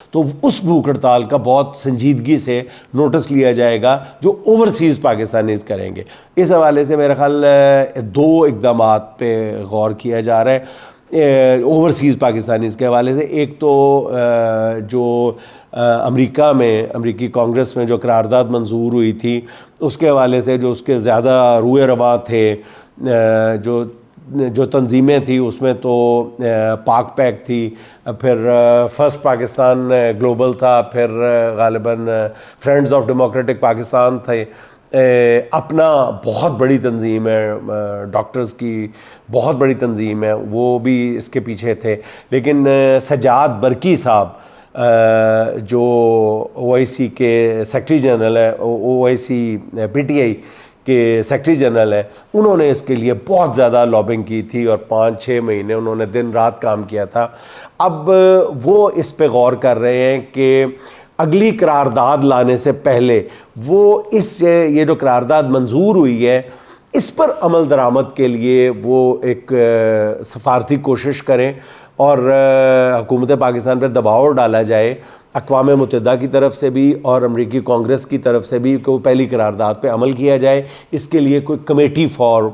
تو اس بھوک ہڑتال کا بہت سنجیدگی سے نوٹس لیا جائے گا جو اوورسیز پاکستانیز کریں گے. اس حوالے سے میرا خیال 2 اقدامات پہ غور کیا جا رہا ہے اوورسیز پاکستانیز کے حوالے سے. ایک تو جو امریکہ میں امریکی کانگریس میں جو قرارداد منظور ہوئی تھی اس کے حوالے سے جو اس کے زیادہ روئے رواں تھے، جو تنظیمیں تھیں اس میں تو پاک پیک تھی، پھر فرسٹ پاکستان گلوبل تھا، پھر غالباً فرینڈز آف ڈیموکریٹک پاکستان تھے، اپنا بہت بڑی تنظیم ہے، ڈاکٹرز کی بہت بڑی تنظیم ہے، وہ بھی اس کے پیچھے تھے. لیکن سجاد برقی صاحب جو او آئی سی کے سیکرٹری جنرل ہے، او آئی سی پی ٹی آئی کے سیکرٹری جنرل ہے، انہوں نے اس کے لیے بہت زیادہ لابنگ کی تھی اور 5-6 مہینے انہوں نے دن رات کام کیا تھا. اب وہ اس پہ غور کر رہے ہیں کہ اگلی قرارداد لانے سے پہلے وہ یہ جو قرارداد منظور ہوئی ہے اس پر عمل درآمد کے لیے وہ ایک سفارتی کوشش کریں اور حکومت پاکستان پہ دباؤ ڈالا جائے اقوام متحدہ کی طرف سے بھی اور امریکی کانگریس کی طرف سے بھی کہ پہلی قرارداد پہ عمل کیا جائے. اس کے لیے کوئی کمیٹی فارم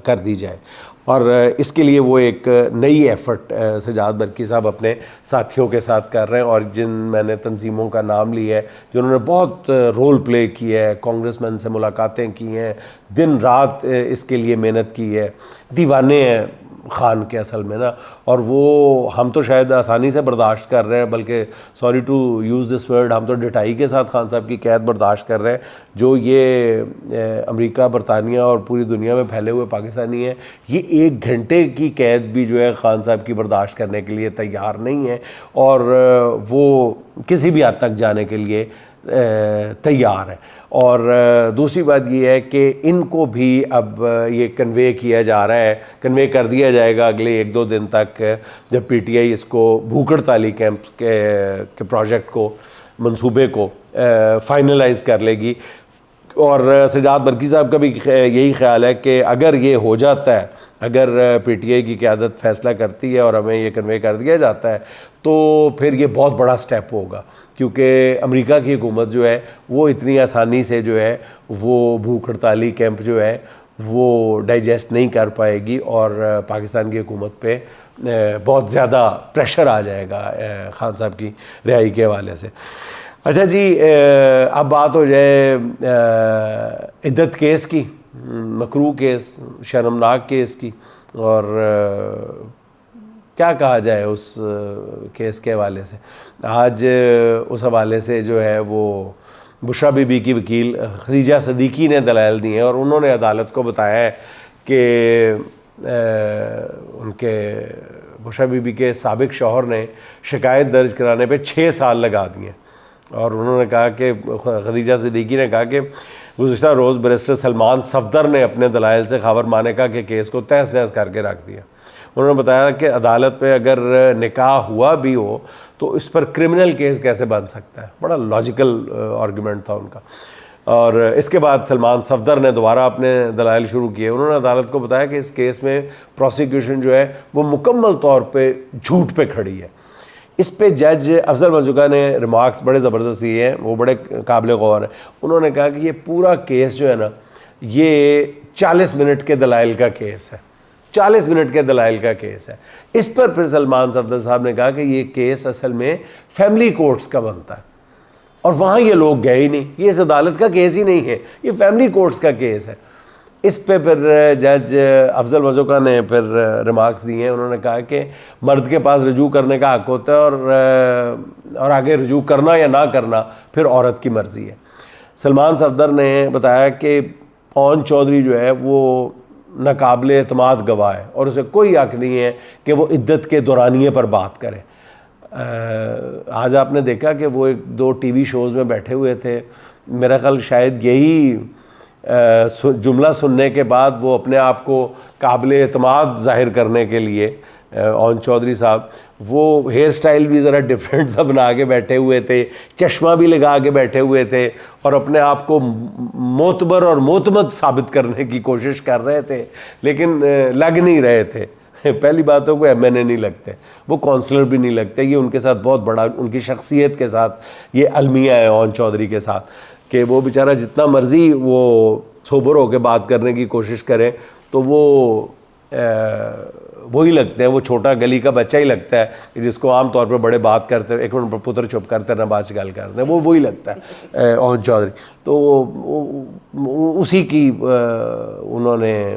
کر دی جائے اور اس کے لیے وہ ایک نئی ایفرٹ سجاد برقی صاحب اپنے ساتھیوں کے ساتھ کر رہے ہیں. اور جن میں نے تنظیموں کا نام لیا ہے جنہوں نے بہت رول پلے کیا ہے، کانگریس مین سے ملاقاتیں کی ہیں، دن رات اس کے لیے محنت کی ہے، دیوانے ہیں خان کے اصل میں نا. اور وہ ہم تو شاید آسانی سے برداشت کر رہے ہیں، بلکہ sorry to use this word, ہم تو ڈٹائی کے ساتھ خان صاحب کی قید برداشت کر رہے ہیں. جو یہ امریکہ، برطانیہ اور پوری دنیا میں پھیلے ہوئے پاکستانی ہیں، یہ 1 گھنٹے کی قید بھی جو ہے خان صاحب کی برداشت کرنے کے لیے تیار نہیں ہے اور وہ کسی بھی حد تک جانے کے لیے تیار ہے. اور دوسری بات یہ ہے کہ ان کو بھی اب یہ کنوے کیا جا رہا ہے، کنوے کر دیا جائے گا اگلے 1-2 دن تک، جب پی ٹی آئی اس کو بھوک ہڑتالی کیمپ کے پروجیکٹ کو، منصوبے کو فائنلائز کر لے گی. اور سجاد برقی صاحب کا بھی یہی خیال ہے کہ اگر یہ ہو جاتا ہے، اگر پی ٹی آئی کی قیادت فیصلہ کرتی ہے اور ہمیں یہ کنوے کر دیا جاتا ہے تو پھر یہ بہت بڑا سٹیپ ہوگا، کیونکہ امریکہ کی حکومت جو ہے وہ اتنی آسانی سے جو ہے وہ بھوک ہڑتالی کیمپ جو ہے وہ ڈائجسٹ نہیں کر پائے گی اور پاکستان کی حکومت پہ بہت زیادہ پریشر آ جائے گا خان صاحب کی رہائی کے حوالے سے. اچھا جی، اب بات ہو جائے عدت کیس کی، مکروہ کیس، شرمناک کیس کی. اور کیا کہا جائے اس کیس کے حوالے سے. آج اس حوالے سے جو ہے وہ بشریٰ بی بی کی وکیل خدیجہ صدیقی نے دلائل دی ہیں اور انہوں نے عدالت کو بتایا ہے کہ ان کے بشریٰ بی بی کے سابق شوہر نے شکایت درج کرانے پہ 6 سال لگا دیے. اور انہوں نے کہا کہ خدیجہ صدیقی نے کہا کہ گزشتہ روز بیرسٹر سلمان صفدر نے اپنے دلائل سے خاور مانیکا کے کیس کو تہس نہس کر کے رکھ دیا. انہوں نے بتایا کہ عدالت میں اگر نکاح ہوا بھی ہو تو اس پر کرمنل کیس کیسے بن سکتا ہے. بڑا لاجیکل آرگیومنٹ تھا ان کا. اور اس کے بعد سلمان صفدر نے دوبارہ اپنے دلائل شروع کیے. انہوں نے عدالت کو بتایا کہ اس کیس میں پروسیکیوشن جو ہے وہ مکمل طور پہ جھوٹ پہ کھڑی ہے. اس پہ جج افضل مرزوقہ نے ریمارکس بڑے زبردست دیے ہیں، وہ بڑے قابل غور ہیں. انہوں نے کہا کہ یہ پورا کیس جو ہے نا یہ 40 منٹ کے دلائل کا کیس ہے، 40 منٹ کے دلائل کا کیس ہے. اس پر پھر سلمان صفدر صاحب نے کہا کہ یہ کیس اصل میں فیملی کورٹس کا بنتا ہے اور وہاں یہ لوگ گئے ہی نہیں، یہ اس عدالت کا کیس ہی نہیں ہے، یہ فیملی کورٹس کا کیس ہے. اس پہ پھر جج افضل مرزوقہ نے پھر ریمارکس دیے ہیں. انہوں نے کہا کہ مرد کے پاس رجوع کرنے کا حق ہوتا ہے اور آگے رجوع کرنا یا نہ کرنا پھر عورت کی مرضی ہے. سلمان صفدر نے بتایا کہ پون چودھری جو ہے وہ ناقابل اعتماد گواہ ہے اور اسے کوئی حق نہیں ہے کہ وہ عدت کے دورانیے پر بات کرے. آج آپ نے دیکھا کہ وہ 1-2 ٹی وی شوز میں بیٹھے ہوئے تھے. میرا خیال شاید یہی جملہ سننے کے بعد وہ اپنے آپ کو قابل اعتماد ظاہر کرنے کے لیے اون چودھری صاحب وہ ہیئر سٹائل بھی ذرا ڈیفرنٹ سا بنا کے بیٹھے ہوئے تھے، چشمہ بھی لگا کے بیٹھے ہوئے تھے اور اپنے آپ کو معتبر اور معتمد ثابت کرنے کی کوشش کر رہے تھے، لیکن لگ نہیں رہے تھے. پہلی بات تو کوئی MNA نہیں لگتے, وہ کونسلر بھی نہیں لگتے. یہ ان کے ساتھ بہت بڑا, ان کی شخصیت کے ساتھ یہ المیہ ہے اون چودھری کے ساتھ, کہ وہ بیچارہ جتنا مرضی وہ سوبر ہو کے بات کرنے کی کوشش کرے تو وہ وہی لگتے ہیں, وہ چھوٹا گلی کا بچہ ہی لگتا ہے جس کو عام طور پہ بڑے بات کرتے ہیں, ایک منٹ پتر چپ کرتے ہیں, نہ بات گل کرتے ہیں, وہ وہی لگتا ہے اون چودھری. تو اسی کی انہوں نے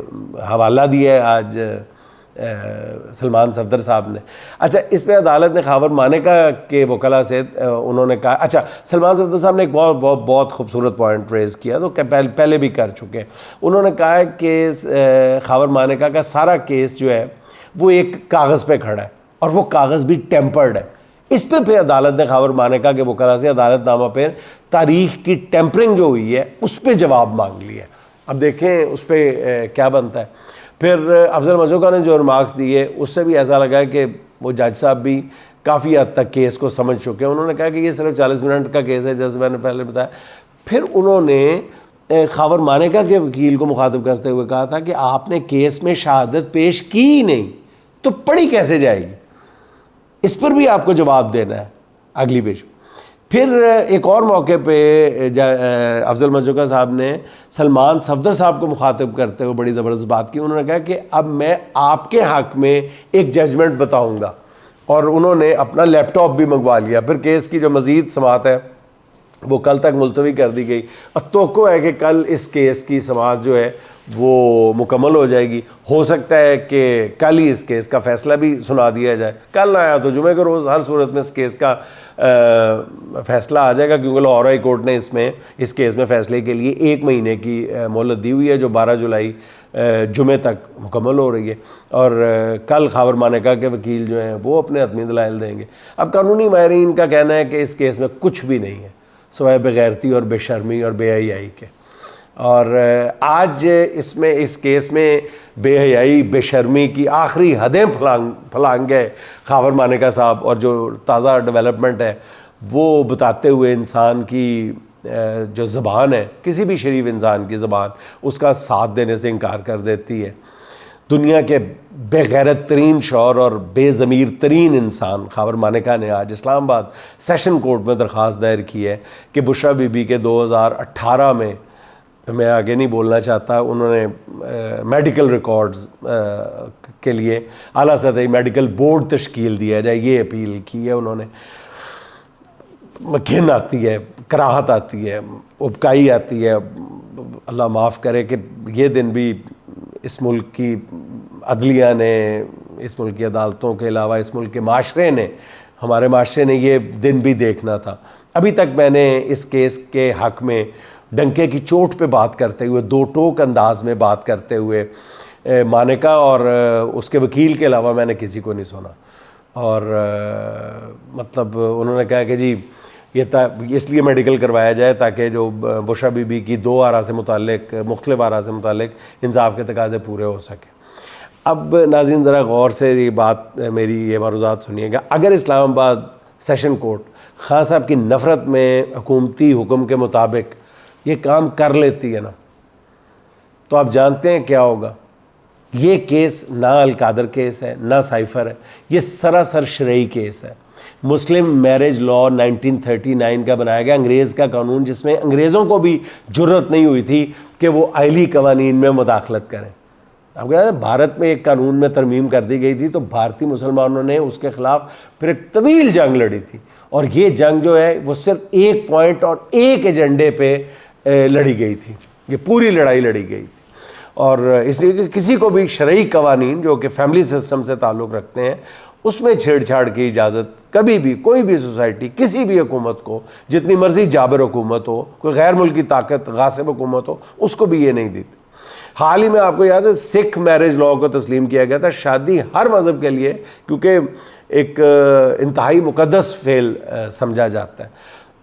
حوالہ دیا ہے آج سلمان صفدر صاحب نے. اچھا, اس پہ عدالت نے خاور مانیکا کے وکلا سے انہوں نے کہا, اچھا سلمان صفدر صاحب نے ایک بہت خوبصورت پوائنٹ ریز کیا, تو پہلے بھی کر چکے ہیں. انہوں نے کہا ہے کہ خاور مانیکا کا سارا کیس جو ہے وہ ایک کاغذ پہ کھڑا ہے, اور وہ کاغذ بھی ٹیمپرڈ ہے. اس پہ عدالت نے خاور مانیکا کے وکلا سے عدالت نامہ پہ تاریخ کی ٹیمپرنگ جو ہوئی ہے اس پہ جواب مانگ لیا. اب دیکھیں اس پہ کیا بنتا ہے. پھر افضل مجوکا نے جو ریمارکس دیے اس سے بھی ایسا لگا کہ وہ جج صاحب بھی کافی حد تک کیس کو سمجھ چکے ہیں. انہوں نے کہا کہ یہ صرف 40 منٹ کا کیس ہے, جیسے میں نے پہلے بتایا. پھر انہوں نے خاور مانیکا کے وکیل کو مخاطب کرتے ہوئے کہا تھا کہ آپ نے کیس میں شہادت پیش کی ہی نہیں تو پڑھی کیسے جائے گی, اس پر بھی آپ کو جواب دینا ہے اگلی پیش. پھر ایک اور موقع پہ افضل مجوکا صاحب نے سلمان صفدر صاحب کو مخاطب کرتے ہوئے بڑی زبردست بات کی. انہوں نے کہا کہ اب میں آپ کے حق میں ایک ججمنٹ بتاؤں گا, اور انہوں نے اپنا لیپ ٹاپ بھی منگوا لیا. پھر کیس کی جو مزید سماعت ہے وہ کل تک ملتوی کر دی گئی. اب توقع ہے کہ کل اس کیس کی سماعت جو ہے وہ مکمل ہو جائے گی. ہو سکتا ہے کہ کل ہی اس کیس کا فیصلہ بھی سنا دیا جائے, کل آیا تو جمعہ کے روز. ہر صورت میں اس کیس کا فیصلہ آ جائے گا, کیونکہ لاہور ہائی کورٹ نے اس کیس میں فیصلے کے لیے 1 مہینے کی مہلت دی ہوئی ہے, جو 12 جولائی جمعے تک مکمل ہو رہی ہے. اور کل خاور مانیکا کے وکیل جو ہیں وہ اپنے حتمی دلائل دیں گے. اب قانونی ماہرین کا کہنا ہے کہ اس کیس میں کچھ بھی نہیں ہے سوائے بغیرتی اور بے شرمی اور بے حیائی کے. اور آج اس کیس میں بے حیائی بے شرمی کی آخری حدیں پھلانگ گئے خاور مانیکا صاحب, اور جو تازہ ڈیولپمنٹ ہے وہ بتاتے ہوئے انسان کی جو زبان ہے, کسی بھی شریف انسان کی زبان, اس کا ساتھ دینے سے انکار کر دیتی ہے. دنیا کے بے غیرت ترین شعور اور بے ضمیر ترین انسان خاور مانیکا نے آج اسلام آباد سیشن کورٹ میں درخواست دائر کی ہے کہ بشرا بی بی کے 2018 میں آگے نہیں بولنا چاہتا, انہوں نے میڈیکل ریکارڈز کے لیے اعلیٰ سطحی میڈیکل بورڈ تشکیل دیا جائے, یہ اپیل کی ہے. انہوں نے گھن آتی ہے, کراہت آتی ہے, ابکائی آتی ہے, اللہ معاف کرے کہ یہ دن بھی اس ملک کی عدلیہ نے, اس ملک کی عدالتوں کے علاوہ اس ملک کے معاشرے نے, ہمارے معاشرے نے یہ دن بھی دیکھنا تھا. ابھی تک میں نے اس کیس کے حق میں ڈنکے کی چوٹ پہ بات کرتے ہوئے, 2 ٹوک انداز میں بات کرتے ہوئے مانیکا اور اس کے وکیل کے علاوہ میں نے کسی کو نہیں سنا. اور مطلب انہوں نے کہا کہ جی یہ اس لیے میڈیکل کروایا جائے تاکہ جو بشرا بی بی کی 2 آراء سے متعلق, مختلف آراء سے متعلق انصاف کے تقاضے پورے ہو سکیں. اب ناظرین ذرا غور سے یہ بات, میری یہ معروضات سنیے گا. اگر اسلام آباد سیشن کورٹ خان صاحب کی نفرت میں حکومتی حکم کے مطابق یہ کام کر لیتی ہے نا, تو آپ جانتے ہیں کیا ہوگا. یہ کیس نہ القادر کیس ہے, نہ سائفر ہے, یہ سراسر شرعی کیس ہے. مسلم میرج لا 1939 کا بنایا گیا, انگریز کا قانون, جس میں انگریزوں کو بھی جرت نہیں ہوئی تھی کہ وہ آئلی قوانین میں مداخلت کریں. آپ کہتے ہیں بھارت میں ایک قانون میں ترمیم کر دی گئی تھی, تو بھارتی مسلمانوں نے اس کے خلاف پھر ایک طویل جنگ لڑی تھی, اور یہ جنگ جو ہے وہ صرف ایک پوائنٹ اور ایک ایجنڈے پہ لڑی گئی تھی. یہ پوری لڑائی لڑی گئی تھی, اور اس لیے کہ کسی کو بھی شرعی قوانین جو کہ فیملی سسٹم سے تعلق رکھتے ہیں اس میں چھیڑ چھاڑ کی اجازت کبھی بھی کوئی بھی سوسائٹی, کسی بھی حکومت کو, جتنی مرضی جابر حکومت ہو, کوئی غیر ملکی طاقت غاصب حکومت ہو, اس کو بھی یہ نہیں دیتی. حال ہی میں آپ کو یاد ہے سکھ میرج لا کو تسلیم کیا گیا تھا. شادی ہر مذہب کے لیے کیونکہ ایک انتہائی مقدس فعل سمجھا جاتا ہے.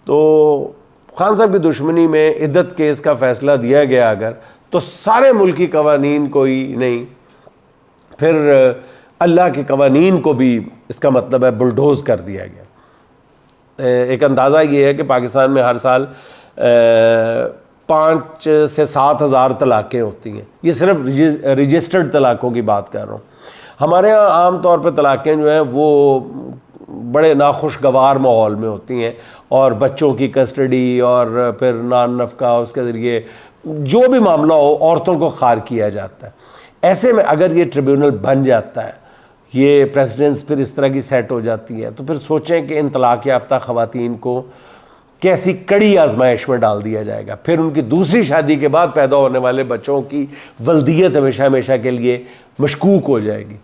تو خان صاحب کی دشمنی میں عدت کیس کا فیصلہ دیا گیا اگر, تو سارے ملکی قوانین کوئی نہیں, پھر اللہ کے قوانین کو بھی اس کا مطلب ہے بلڈوز کر دیا گیا. ایک اندازہ یہ ہے کہ پاکستان میں ہر سال 5 سے 7 ہزار طلاقیں ہوتی ہیں. یہ صرف رجسٹرڈ طلاقوں کی بات کر رہا ہوں. ہمارے یہاں عام طور پہ طلاقیں جو ہیں وہ بڑے ناخوشگوار ماحول میں ہوتی ہیں، اور بچوں کی کسٹڈی اور پھر نان نفقہ اس کے ذریعے جو بھی معاملہ ہو عورتوں کو خار کیا جاتا ہے۔ ایسے میں اگر یہ ٹریبیونل بن جاتا ہے، یہ پریسیڈنٹس پھر اس طرح کی سیٹ ہو جاتی ہے، تو پھر سوچیں کہ ان طلاق یافتہ خواتین کو کیسی کڑی آزمائش میں ڈال دیا جائے گا، پھر ان کی دوسری شادی کے بعد پیدا ہونے والے بچوں کی ولدیت ہمیشہ ہمیشہ کے لیے مشکوک ہو جائے گی۔